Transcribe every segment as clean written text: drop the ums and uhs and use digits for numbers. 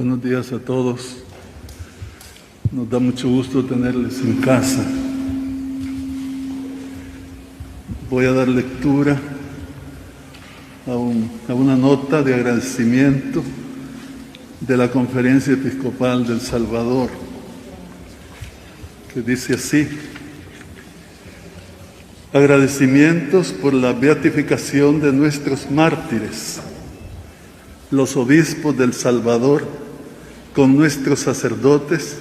Buenos días a todos. Nos da mucho gusto tenerles en casa. Voy a dar lectura a una nota de agradecimiento de la Conferencia Episcopal del Salvador, que dice así: agradecimientos por la beatificación de nuestros mártires. Los obispos del Salvador, con nuestros sacerdotes,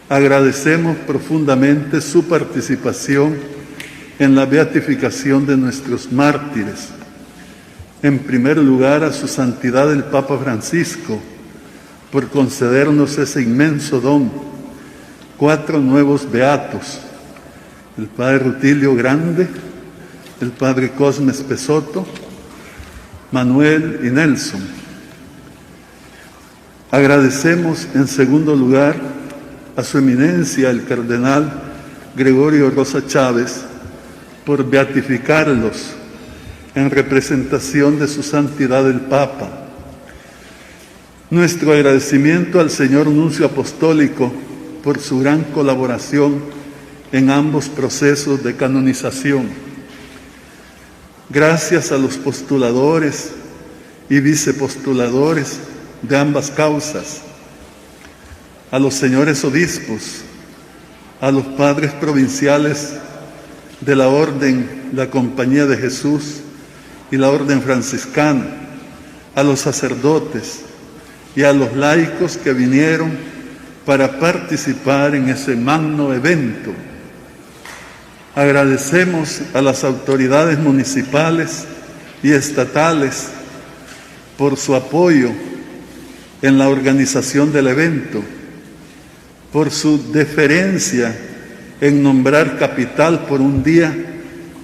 agradecemos profundamente su participación en la beatificación de nuestros mártires. En primer lugar, a su santidad el Papa Francisco, por concedernos ese inmenso don, 4 nuevos beatos: el Padre Rutilio Grande, el Padre Cosme Espesotto, Manuel y Nelson. Agradecemos en segundo lugar a su eminencia el cardenal Gregorio Rosa Chávez por beatificarlos en representación de su santidad el Papa. Nuestro agradecimiento al señor nuncio apostólico por su gran colaboración en ambos procesos de canonización. Gracias a los postuladores y vicepostuladores de ambas causas, a los señores obispos, a los padres provinciales de la Orden, la Compañía de Jesús y la Orden Franciscana, a los sacerdotes y a los laicos que vinieron para participar en ese magno evento. Agradecemos a las autoridades municipales y estatales por su apoyo en la organización del evento, por su deferencia en nombrar capital por un día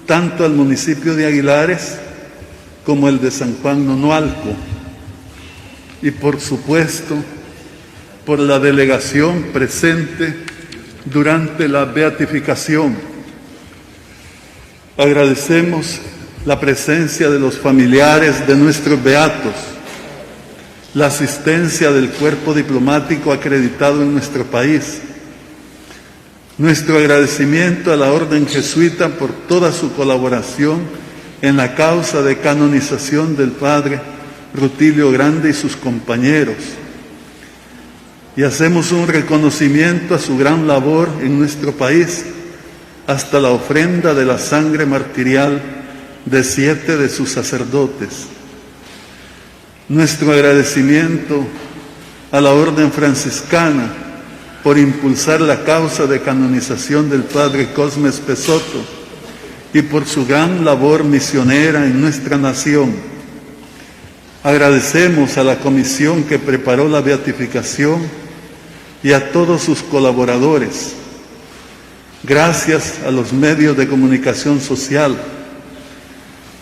tanto al municipio de Aguilares como el de San Juan Nonualco, y por supuesto por la delegación presente durante la beatificación. Agradecemos la presencia de los familiares de nuestros beatos, la asistencia del cuerpo diplomático acreditado en nuestro país, nuestro agradecimiento a la Orden Jesuita por toda su colaboración en la causa de canonización del Padre Rutilio Grande y sus compañeros, y hacemos un reconocimiento a su gran labor en nuestro país, hasta la ofrenda de la sangre martirial de 7 de sus sacerdotes. Nuestro agradecimiento a la Orden Franciscana por impulsar la causa de canonización del Padre Cosme Espesotto y por su gran labor misionera en nuestra nación. Agradecemos a la comisión que preparó la beatificación y a todos sus colaboradores. Gracias a los medios de comunicación social.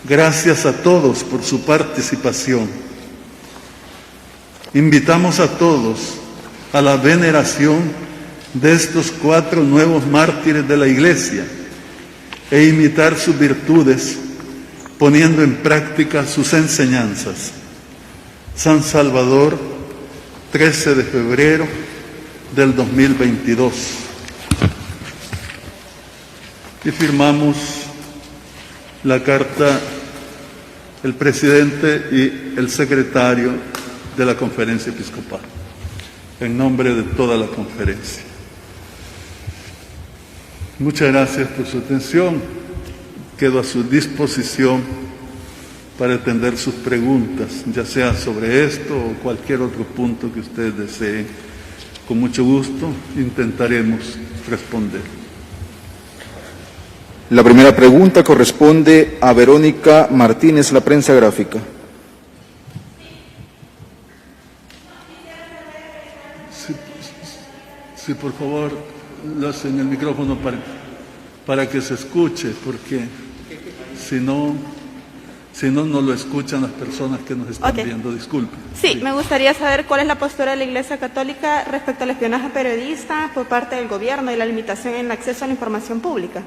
Gracias a todos por su participación. Invitamos a todos a la veneración de estos 4 nuevos mártires de la Iglesia e imitar sus virtudes poniendo en práctica sus enseñanzas. San Salvador, 13 de febrero del 2022. Y firmamos la carta el presidente y el secretario de la Conferencia Episcopal, en nombre de toda la conferencia. Muchas gracias por su atención. Quedo a su disposición para atender sus preguntas, ya sea sobre esto o cualquier otro punto que ustedes deseen. Con mucho gusto intentaremos responder. La primera pregunta corresponde a Verónica Martínez, La Prensa Gráfica. Sí, por favor, lo hacen el micrófono para que se escuche, porque si no, no lo escuchan las personas que nos están viendo. Disculpe. Sí, me gustaría saber cuál es la postura de la Iglesia Católica respecto al espionaje a periodistas por parte del gobierno y la limitación en el acceso a la información pública.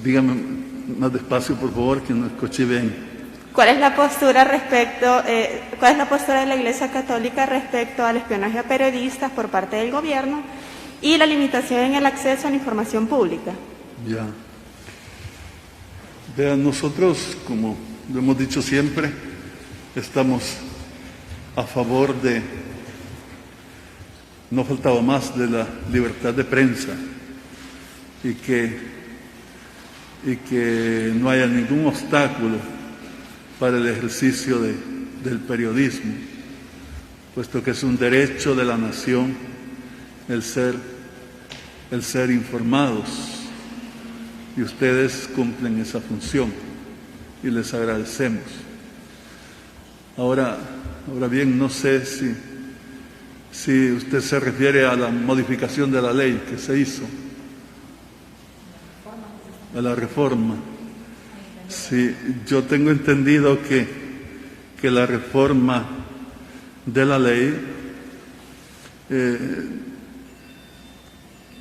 Dígame más despacio, por favor, que no escuché bien. ¿Cuál es la postura de la Iglesia Católica respecto al espionaje a periodistas por parte del gobierno y la limitación en el acceso a la información pública? Ya. Vean, nosotros, como lo hemos dicho siempre, estamos a favor de, no faltaba más, de la libertad de prensa y que no haya ningún obstáculo para el ejercicio del periodismo, puesto que es un derecho de la nación el ser informados, y ustedes cumplen esa función y les agradecemos. Ahora bien, no sé si usted se refiere a la modificación de la ley que se hizo, a la reforma. Sí, yo tengo entendido que la reforma de la ley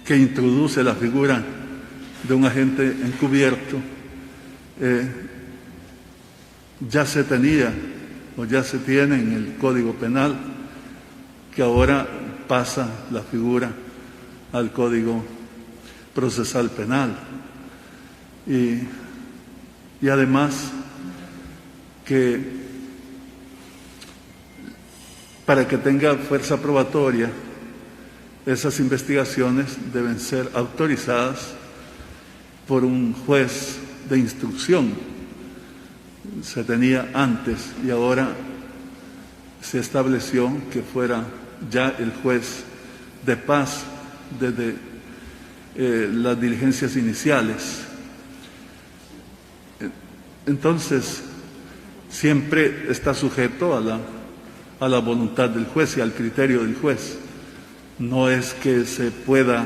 que introduce la figura de un agente encubierto ya se tenía o ya se tiene en el Código Penal, que ahora pasa la figura al Código Procesal Penal. Y además que para que tenga fuerza probatoria, esas investigaciones deben ser autorizadas por un juez de instrucción. Se tenía antes y ahora se estableció que fuera ya el juez de paz desde las diligencias iniciales. Entonces, siempre está sujeto a la voluntad del juez y al criterio del juez. No es que se pueda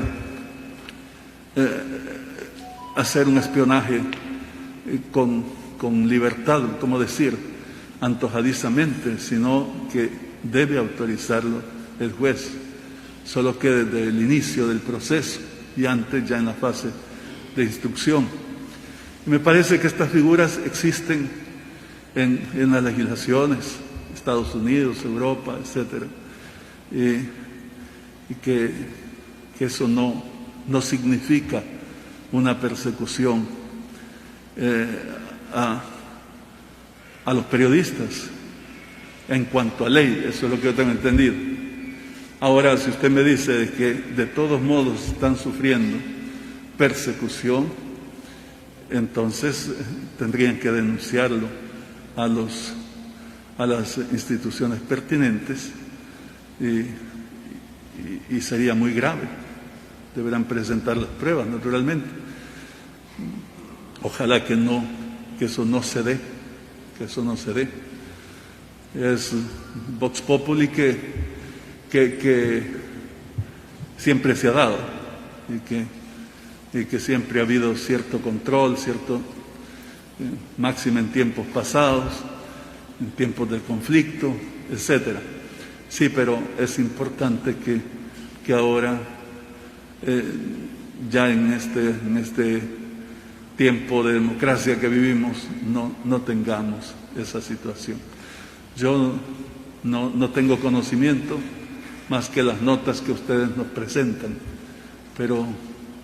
hacer un espionaje con libertad, como decir, antojadizamente, sino que debe autorizarlo el juez, solo que desde el inicio del proceso y antes, ya en la fase de instrucción. Me parece que estas figuras existen en las legislaciones, Estados Unidos, Europa, etcétera, y que eso no significa una persecución a los periodistas en cuanto a ley. Eso es lo que yo tengo entendido. Ahora, si usted me dice que de todos modos están sufriendo persecución, entonces tendrían que denunciarlo a las instituciones pertinentes y sería muy grave. Deberán presentar las pruebas, naturalmente. Ojalá que eso no se dé, Es Vox Populi que siempre se ha dado y que siempre ha habido cierto control, cierto máximo en tiempos pasados, en tiempos del conflicto, etcétera. Sí, pero es importante que ahora, ya en este tiempo de democracia que vivimos, no tengamos esa situación. Yo no tengo conocimiento más que las notas que ustedes nos presentan, pero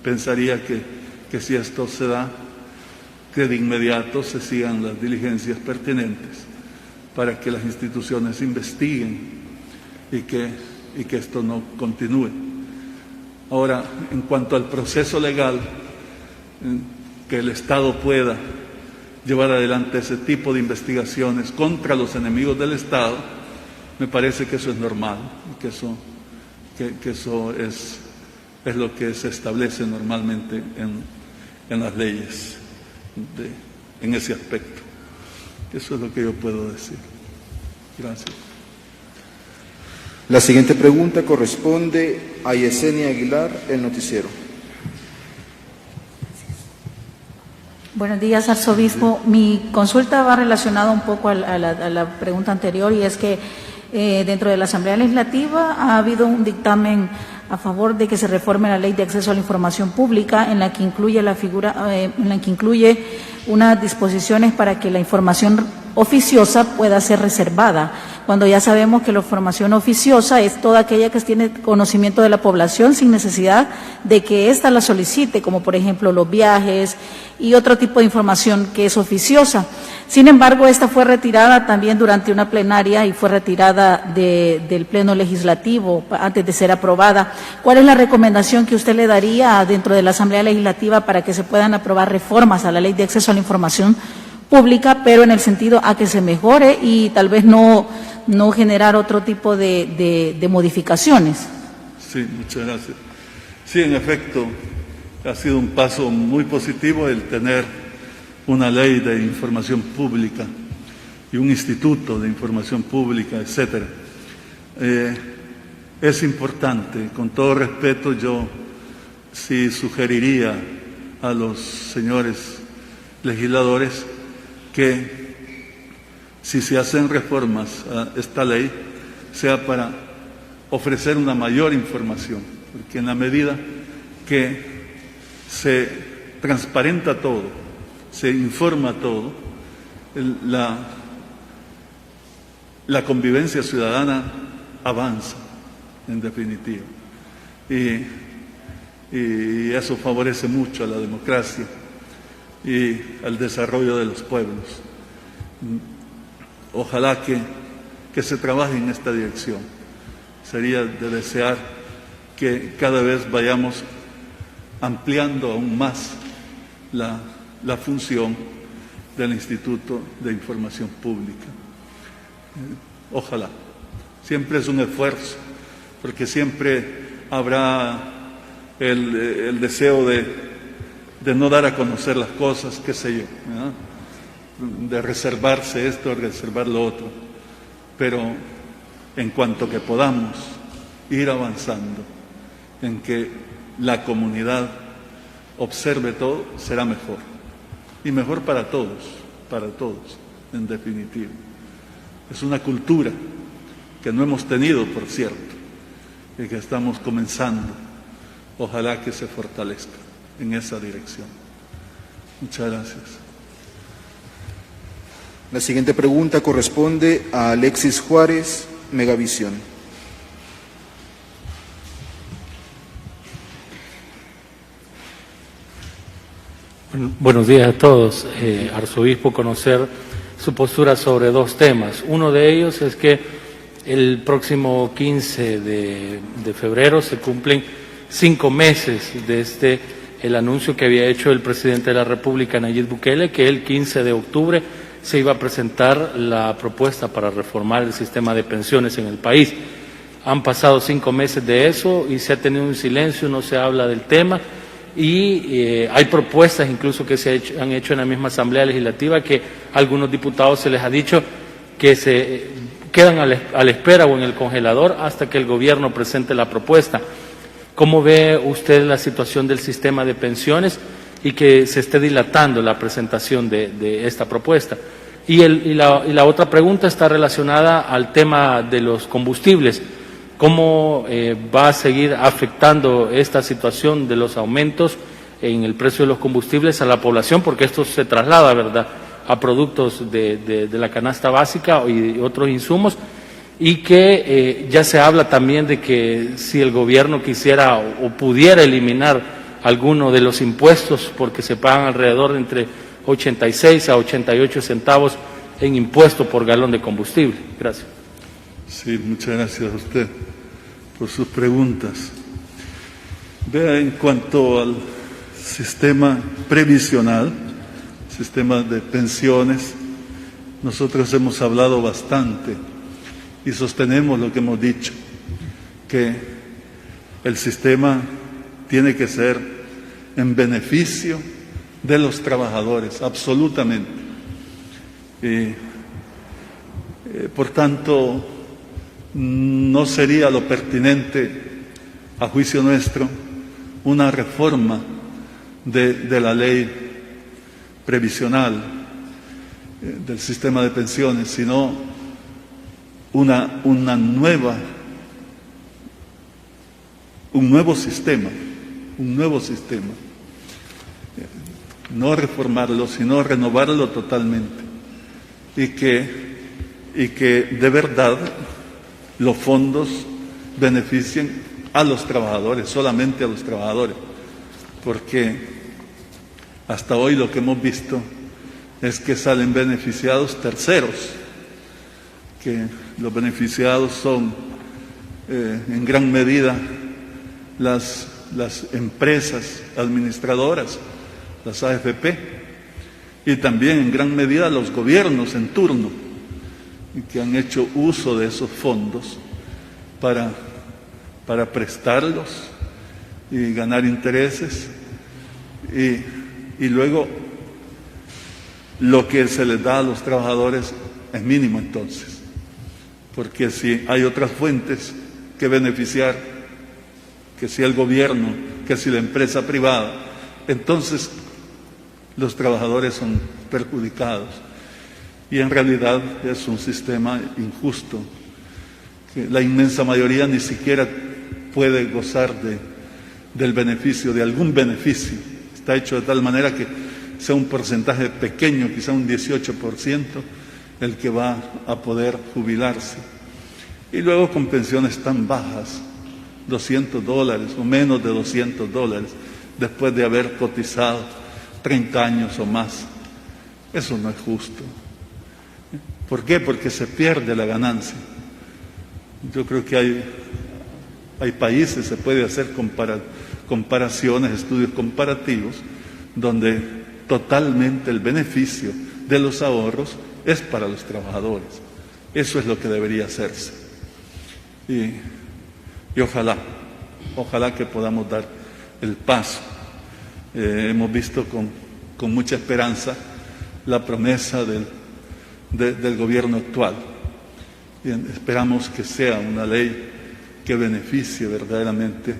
pensaría que si esto se da, que de inmediato se sigan las diligencias pertinentes para que las instituciones investiguen y que esto no continúe. Ahora, en cuanto al proceso legal, que el Estado pueda llevar adelante ese tipo de investigaciones contra los enemigos del Estado, me parece que eso es normal, que eso es lo que se establece normalmente en las leyes en ese aspecto. Eso es lo que yo puedo decir. Gracias. La siguiente pregunta corresponde a Yesenia Aguilar, El Noticiero. Buenos días, arzobispo. Mi consulta va relacionada un poco a la pregunta anterior, y es que dentro de la Asamblea Legislativa ha habido un dictamen a favor de que se reforme la Ley de Acceso a la Información Pública, en la que incluye unas disposiciones para que la información oficiosa pueda ser reservada, cuando ya sabemos que la información oficiosa es toda aquella que tiene conocimiento de la población sin necesidad de que ésta la solicite, como por ejemplo los viajes y otro tipo de información que es oficiosa. Sin embargo, esta fue retirada también durante una plenaria y fue retirada del Pleno Legislativo antes de ser aprobada. ¿Cuál es la recomendación que usted le daría dentro de la Asamblea Legislativa para que se puedan aprobar reformas a la Ley de Acceso a la Información Pública, pero en el sentido a que se mejore y tal vez no generar otro tipo de modificaciones? Sí, muchas gracias. Sí, en efecto, ha sido un paso muy positivo el tener una ley de información pública y un instituto de información pública, etcétera. Es importante, con todo respeto, yo sí sugeriría a los señores legisladores que si se hacen reformas a esta ley sea para ofrecer una mayor información, porque en la medida que se transparenta todo, se informa todo, la convivencia ciudadana avanza, en definitiva, y eso favorece mucho a la democracia y al desarrollo de los pueblos. Ojalá que se trabaje en esta dirección. Sería de desear que cada vez vayamos ampliando aún más la función del Instituto de Información Pública. Ojalá. Siempre es un esfuerzo, porque siempre habrá el deseo de no dar a conocer las cosas, qué sé yo, ¿verdad? De reservarse esto, reservar lo otro. Pero en cuanto que podamos ir avanzando en que la comunidad observe todo, será mejor. Y mejor para todos, en definitiva. Es una cultura que no hemos tenido, por cierto, y que estamos comenzando. Ojalá que se fortalezca en esa dirección. Muchas gracias. La siguiente pregunta corresponde a Alexis Juárez, Megavisión. Buenos días a todos. Arzobispo, conocer su postura sobre dos temas. Uno de ellos es que el próximo 15 de febrero se cumplen 5 meses desde el anuncio que había hecho el presidente de la República, Nayib Bukele, que el 15 de octubre se iba a presentar la propuesta para reformar el sistema de pensiones en el país. Han pasado 5 meses de eso y se ha tenido un silencio, no se habla del tema y hay propuestas incluso que han hecho en la misma Asamblea Legislativa que a algunos diputados se les ha dicho que se quedan a la espera o en el congelador hasta que el gobierno presente la propuesta. ¿Cómo ve usted la situación del sistema de pensiones y que se esté dilatando la presentación de esta propuesta? Y la otra pregunta está relacionada al tema de los combustibles. ¿Cómo va a seguir afectando esta situación de los aumentos en el precio de los combustibles a la población? Porque esto se traslada, ¿verdad?, a productos de la canasta básica y otros insumos, y que ya se habla también de que si el gobierno quisiera o pudiera eliminar alguno de los impuestos, porque se pagan alrededor de entre 86 a 88 centavos en impuesto por galón de combustible. Gracias. Sí, muchas gracias a usted por sus preguntas. Vea, en cuanto al sistema previsional, sistema de pensiones, nosotros hemos hablado bastante y sostenemos lo que hemos dicho, que el sistema tiene que ser en beneficio de los trabajadores, absolutamente. Por tanto, no sería lo pertinente, a juicio nuestro, una reforma de la ley previsional del sistema de pensiones, sino un nuevo sistema, no reformarlo, sino renovarlo totalmente. y que de verdad los fondos beneficien a los trabajadores, solamente a los trabajadores, porque hasta hoy lo que hemos visto es que salen beneficiados terceros, que los beneficiados son en gran medida las empresas administradoras, las AFP, y también en gran medida los gobiernos en turno, que han hecho uso de esos fondos para prestarlos y ganar intereses, y luego lo que se les da a los trabajadores es mínimo entonces, porque si hay otras fuentes que beneficiar, que si el gobierno, que si la empresa privada, entonces los trabajadores son perjudicados. Y en realidad es un sistema injusto, que la inmensa mayoría ni siquiera puede gozar del beneficio, de algún beneficio. Está hecho de tal manera que sea un porcentaje pequeño, quizá un 18%, el que va a poder jubilarse. Y luego con pensiones tan bajas, $200 o menos de $200, después de haber cotizado 30 años o más. Eso no es justo. ¿Por qué? Porque se pierde la ganancia. Yo creo que hay países, se puede hacer comparaciones, estudios comparativos, donde totalmente el beneficio de los ahorros es para los trabajadores. Eso es lo que debería hacerse. Y ojalá que podamos dar el paso. Hemos visto con mucha esperanza la promesa del gobierno actual. Y esperamos que sea una ley que beneficie verdaderamente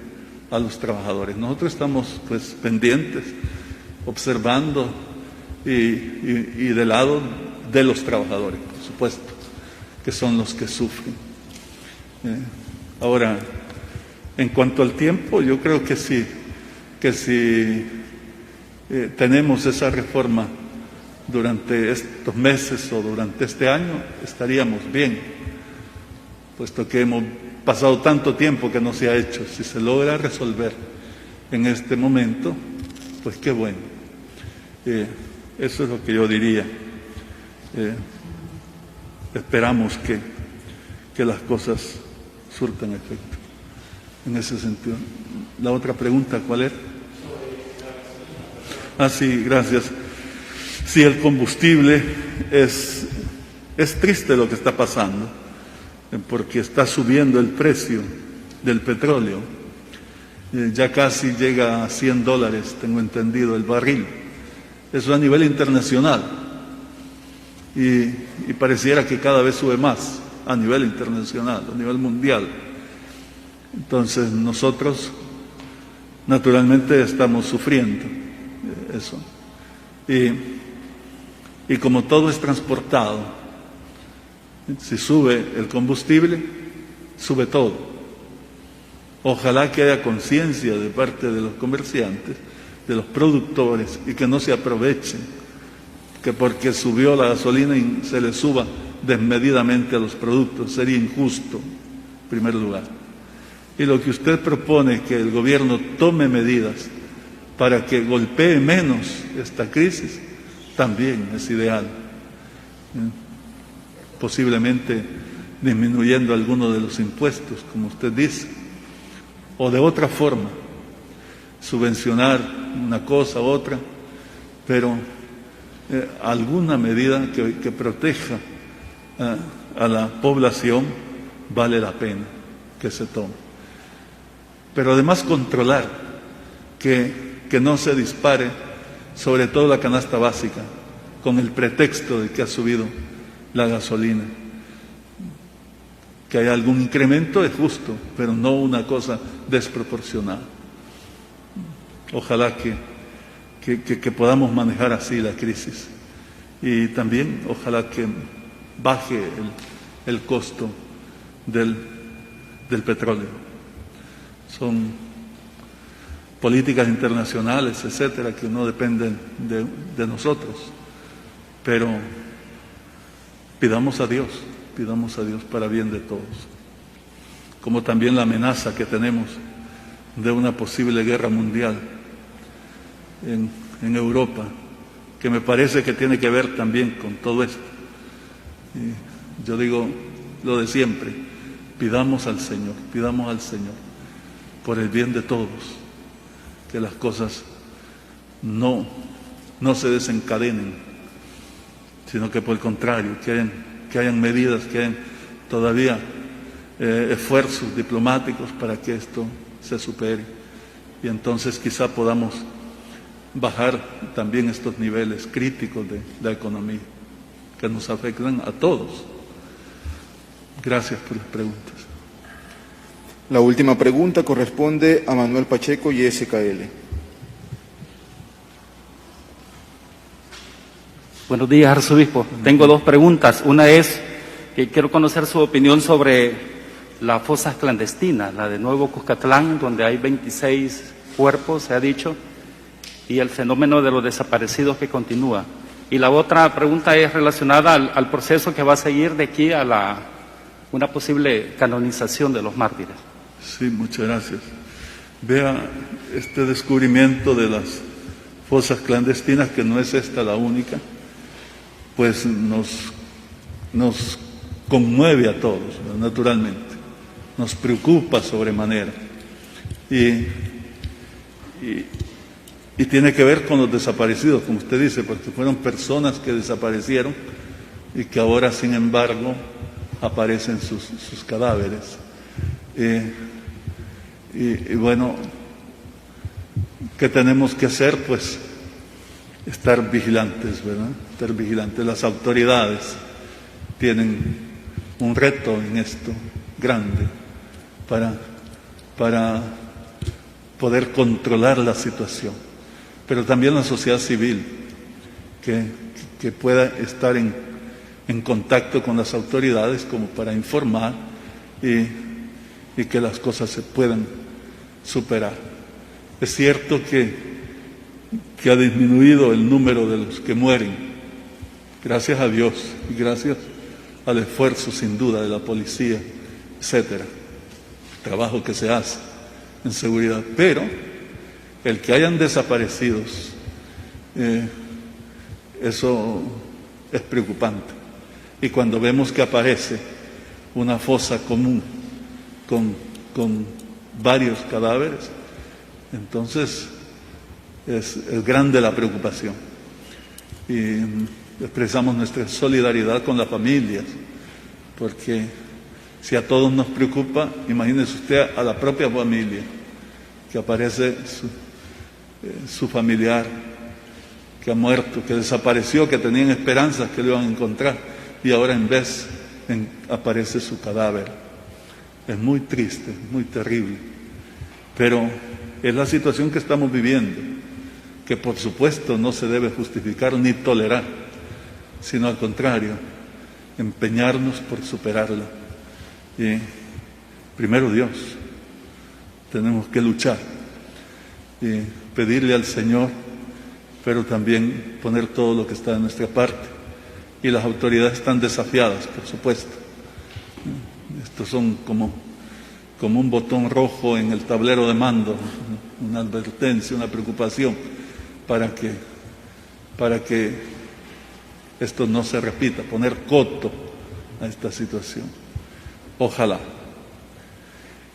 a los trabajadores. Nosotros estamos pues pendientes, observando y del lado de los trabajadores, por supuesto, que son los que sufren. Ahora, en cuanto al tiempo, yo creo que si tenemos esa reforma durante estos meses o durante este año, estaríamos bien, puesto que hemos pasado tanto tiempo que no se ha hecho. Si se logra resolver en este momento, pues qué bueno. Eso es lo que yo diría. Esperamos que las cosas surtan efecto. En ese sentido. La otra pregunta, ¿cuál era? Sí, gracias. Sí, el combustible es triste lo que está pasando, porque está subiendo el precio del petróleo. Ya casi llega a $100, tengo entendido, el barril. Eso a nivel internacional. Y pareciera que cada vez sube más a nivel internacional, a nivel mundial. Entonces nosotros naturalmente estamos sufriendo eso. Y como todo es transportado, si sube el combustible, sube todo. Ojalá que haya conciencia de parte de los comerciantes, de los productores, y que no se aprovechen, que porque subió la gasolina y se le suba desmedidamente a los productos. Sería injusto, en primer lugar. Y lo que usted propone, que el gobierno tome medidas para que golpee menos esta crisis, también es ideal. Posiblemente disminuyendo algunos de los impuestos, como usted dice, o de otra forma, subvencionar una cosa u otra, pero alguna medida que proteja a la población vale la pena que se tome. Pero además controlar que no se dispare sobre todo la canasta básica con el pretexto de que ha subido la gasolina. Que haya algún incremento es justo, pero no una cosa desproporcionada. Ojalá que podamos manejar así la crisis. Y también ojalá que baje el costo del petróleo. Son políticas internacionales, etcétera, que no dependen de nosotros. Pero pidamos a Dios para bien de todos. Como también la amenaza que tenemos de una posible guerra mundial en Europa, que me parece que tiene que ver también con todo esto. Y yo digo lo de siempre, pidamos al Señor por el bien de todos, que las cosas no se desencadenen, sino que por el contrario, que hayan medidas, que hayan todavía esfuerzos diplomáticos para que esto se supere. Y entonces quizá podamos bajar también estos niveles críticos de la economía, que nos afectan a todos. Gracias por las preguntas. La última pregunta corresponde a Manuel Pacheco y SKL. Buenos días, arzobispo. Tengo dos preguntas. Una es que quiero conocer su opinión sobre las fosas clandestinas, la de Nuevo Cuscatlán, donde hay 26 cuerpos, se ha dicho, y el fenómeno de los desaparecidos que continúa. Y la otra pregunta es relacionada al proceso que va a seguir de aquí a una posible canonización de los mártires. Sí, muchas gracias. Vea, este descubrimiento de las fosas clandestinas, que no es esta la única, pues nos conmueve a todos, naturalmente. Nos preocupa sobremanera. Y tiene que ver con los desaparecidos, como usted dice, porque fueron personas que desaparecieron y que ahora, sin embargo, aparecen sus cadáveres. Y bueno, ¿qué tenemos que hacer? Pues estar vigilantes, ¿verdad? Estar vigilantes. Las autoridades tienen un reto en esto grande para poder controlar la situación, pero también la sociedad civil que pueda estar en contacto con las autoridades como para informar y que las cosas se puedan superar. Es cierto que ha disminuido el número de los que mueren, gracias a Dios y gracias al esfuerzo sin duda de la policía, etcétera, el trabajo que se hace en seguridad, pero el que hayan desaparecidos, eso es preocupante. Y cuando vemos que aparece una fosa común con varios cadáveres, entonces es grande la preocupación. Y expresamos nuestra solidaridad con las familias, porque si a todos nos preocupa, imagínese usted a la propia familia, que aparece su familiar que ha muerto, que desapareció, que tenían esperanzas que lo iban a encontrar, y ahora en vez aparece su cadáver. Es muy triste, muy terrible, pero es la situación que estamos viviendo, que por supuesto no se debe justificar ni tolerar, sino al contrario, empeñarnos por superarla. Y primero Dios, tenemos que luchar y pedirle al Señor, pero también poner todo lo que está de nuestra parte. Y las autoridades están desafiadas, por supuesto. Estos son como un botón rojo en el tablero de mando, una advertencia, una preocupación para que esto no se repita, poner coto a esta situación. Ojalá.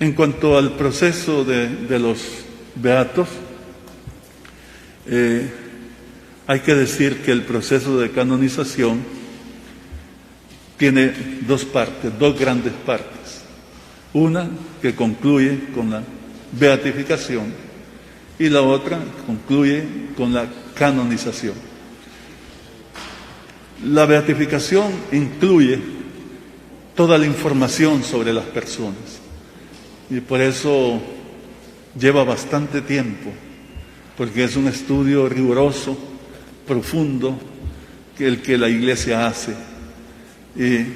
En cuanto al proceso de los beatos, hay que decir que el proceso de canonización tiene dos partes, dos grandes partes. Una que concluye con la beatificación y la otra concluye con la canonización. La beatificación incluye toda la información sobre las personas y por eso lleva bastante tiempo, porque es un estudio riguroso, profundo, el que la Iglesia hace. Y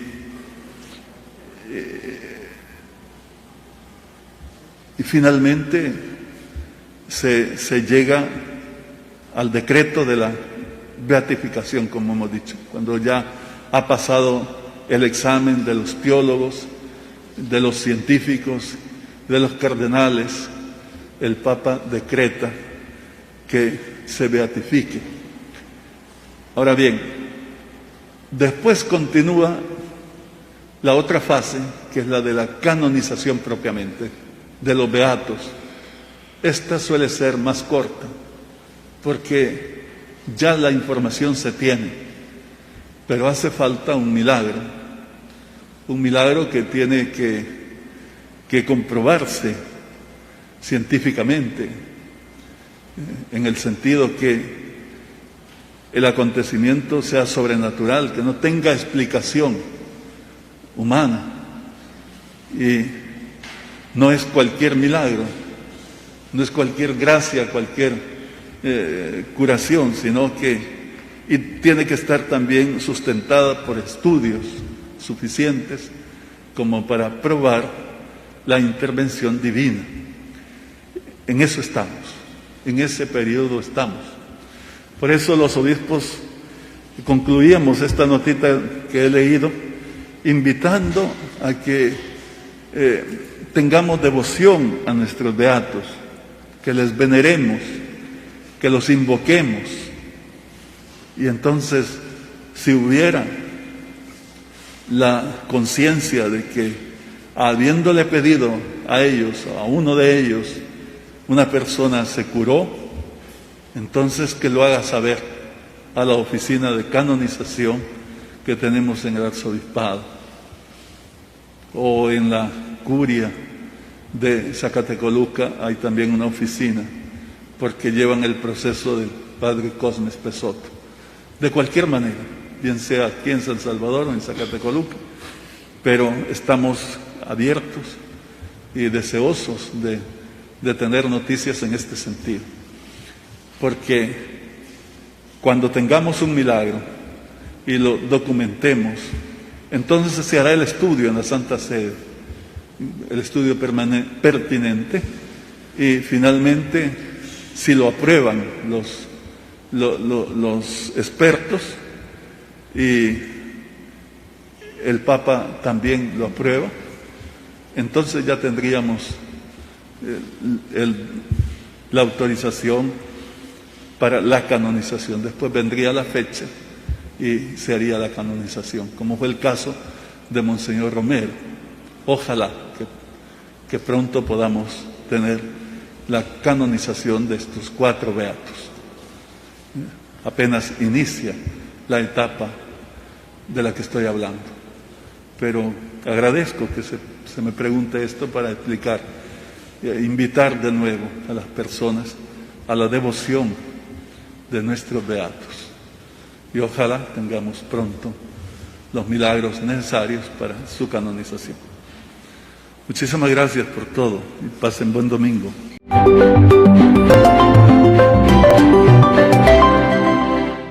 finalmente se llega al decreto de la beatificación, como hemos dicho, cuando ya ha pasado el examen de los teólogos, de los científicos, de los cardenales, el Papa decreta que se beatifique. Ahora bien, después continúa la otra fase, que es la de la canonización propiamente, de los beatos. Esta suele ser más corta, porque ya la información se tiene, pero hace falta un milagro que tiene que comprobarse científicamente, en el sentido que el acontecimiento sea sobrenatural, que no tenga explicación humana, y no es cualquier milagro, no es cualquier gracia, cualquier curación, sino que y tiene que estar también sustentada por estudios suficientes como para probar la intervención divina. En eso estamos, en ese periodo estamos. Por eso los obispos concluíamos esta notita que he leído invitando a que tengamos devoción a nuestros beatos, que les veneremos, que los invoquemos. Y entonces, si hubiera la conciencia de que, habiéndole pedido a ellos, a uno de ellos, una persona se curó, entonces que lo haga saber a la oficina de canonización que tenemos en el arzobispado, o en la curia de Zacatecoluca hay también una oficina, porque llevan el proceso del padre Cosmes Pesoto. De cualquier manera, bien sea aquí en San Salvador o en Zacatecoluca, pero estamos abiertos y deseosos de tener noticias en este sentido, porque cuando tengamos un milagro y lo documentemos, entonces se hará el estudio en la Santa Sede, el estudio pertinente, y finalmente, si lo aprueban los expertos y el Papa también lo aprueba, entonces ya tendríamos la autorización para la canonización. Después vendría la fecha y se haría la canonización, como fue el caso de Monseñor Romero. Ojalá que pronto podamos tener la canonización de estos 4 beatos. Apenas inicia la etapa de la que estoy hablando, pero agradezco que se me pregunte esto para explicar, invitar de nuevo a las personas a la devoción de nuestros beatos, y ojalá tengamos pronto los milagros necesarios para su canonización. Muchísimas gracias por todo y pasen buen domingo.